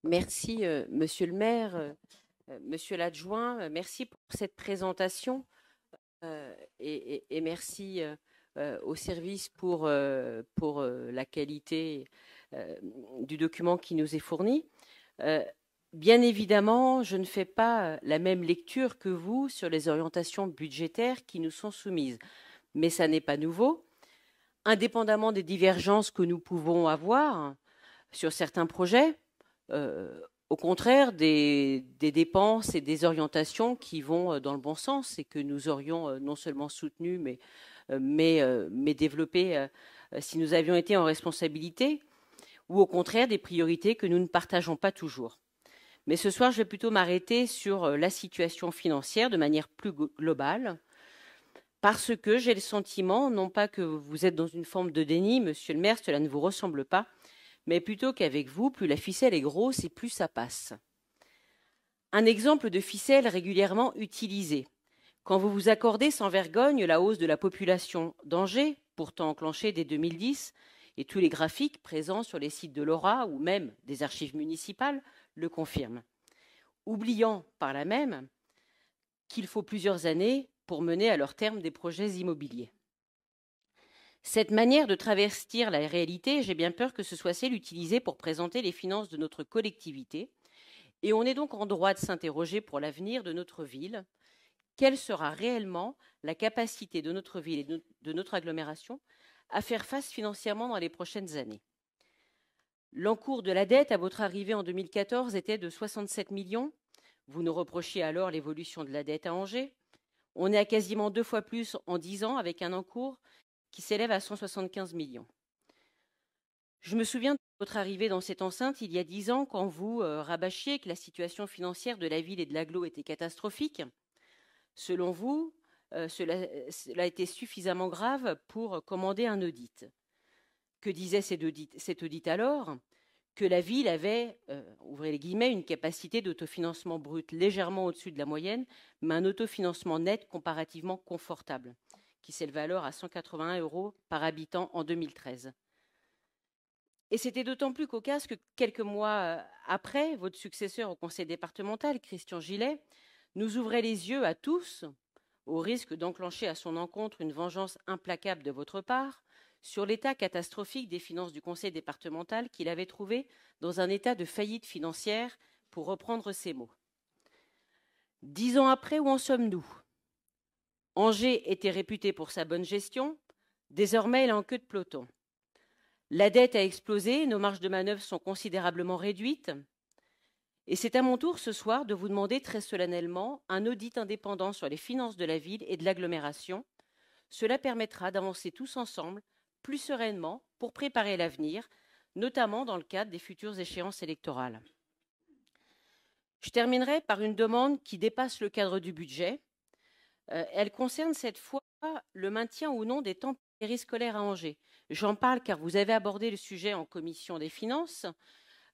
Merci, monsieur le maire, monsieur l'adjoint, merci pour cette présentation et merci au service pour la qualité du document qui nous est fourni. Euh, Bien évidemment, je ne fais pas la même lecture que vous sur les orientations budgétaires qui nous sont soumises, mais ça n'est pas nouveau. Indépendamment des divergences que nous pouvons avoir sur certains projets, au contraire des dépenses et des orientations qui vont dans le bon sens et que nous aurions non seulement soutenues, mais développées si nous avions été en responsabilité, ou au contraire des priorités que nous ne partageons pas toujours. Mais ce soir, je vais plutôt m'arrêter sur la situation financière de manière plus globale, parce que j'ai le sentiment, non pas que vous êtes dans une forme de déni, monsieur le maire, cela ne vous ressemble pas, mais plutôt qu'avec vous, plus la ficelle est grosse et plus ça passe. Un exemple de ficelle régulièrement utilisée. Quand vous vous accordez sans vergogne la hausse de la population d'Angers, pourtant enclenchée dès 2010, et tous les graphiques présents sur les sites de l'Aura ou même des archives municipales le confirment, oubliant par là même qu'il faut plusieurs années pour mener à leur terme des projets immobiliers. Cette manière de travestir la réalité, j'ai bien peur que ce soit celle utilisée pour présenter les finances de notre collectivité. Et on est donc en droit de s'interroger pour l'avenir de notre ville. Quelle sera réellement la capacité de notre ville et de notre agglomération à faire face financièrement dans les prochaines années? L'encours de la dette à votre arrivée en 2014 était de 67 millions. Vous nous reprochiez alors l'évolution de la dette à Angers. On est à quasiment 2 fois plus en 10 ans avec un encours qui s'élève à 175 millions. Je me souviens de votre arrivée dans cette enceinte il y a 10 ans quand vous rabâchiez que la situation financière de la ville et de l'agglo était catastrophique. Selon vous, cela a été suffisamment grave pour commander un audit. Que disait cet audit alors? Que la ville avait, ouvrez les guillemets, une capacité d'autofinancement brut légèrement au-dessus de la moyenne, mais un autofinancement net comparativement confortable, qui s'élevait alors à 181 € par habitant en 2013. Et c'était d'autant plus cocasse que quelques mois après, votre successeur au conseil départemental, Christian Gillet, nous ouvrait les yeux à tous, au risque d'enclencher à son encontre une vengeance implacable de votre part, sur l'état catastrophique des finances du conseil départemental qu'il avait trouvé dans un état de faillite financière, pour reprendre ses mots. 10 ans après, où en sommes-nous? Angers était réputé pour sa bonne gestion, désormais il est en queue de peloton. La dette a explosé, nos marges de manœuvre sont considérablement réduites. Et c'est à mon tour ce soir de vous demander très solennellement un audit indépendant sur les finances de la ville et de l'agglomération. Cela permettra d'avancer tous ensemble, plus sereinement, pour préparer l'avenir, notamment dans le cadre des futures échéances électorales. Je terminerai par une demande qui dépasse le cadre du budget. Elle concerne cette fois le maintien ou non des temps périscolaires à Angers. J'en parle car vous avez abordé le sujet en commission des finances,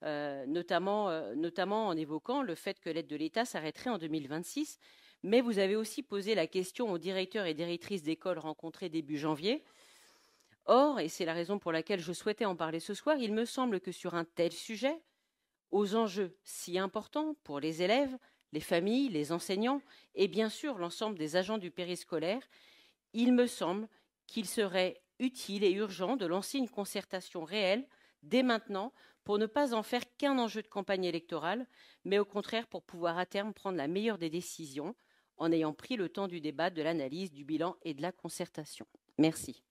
notamment en évoquant le fait que l'aide de l'État s'arrêterait en 2026. Mais vous avez aussi posé la question aux directeurs et directrices d'écoles rencontrés début janvier. Or, et c'est la raison pour laquelle je souhaitais en parler ce soir, il me semble que sur un tel sujet, aux enjeux si importants pour les élèves, les familles, les enseignants et bien sûr l'ensemble des agents du périscolaire, il me semble qu'il serait utile et urgent de lancer une concertation réelle dès maintenant pour ne pas en faire qu'un enjeu de campagne électorale, mais au contraire pour pouvoir à terme prendre la meilleure des décisions en ayant pris le temps du débat, de l'analyse, du bilan et de la concertation. Merci.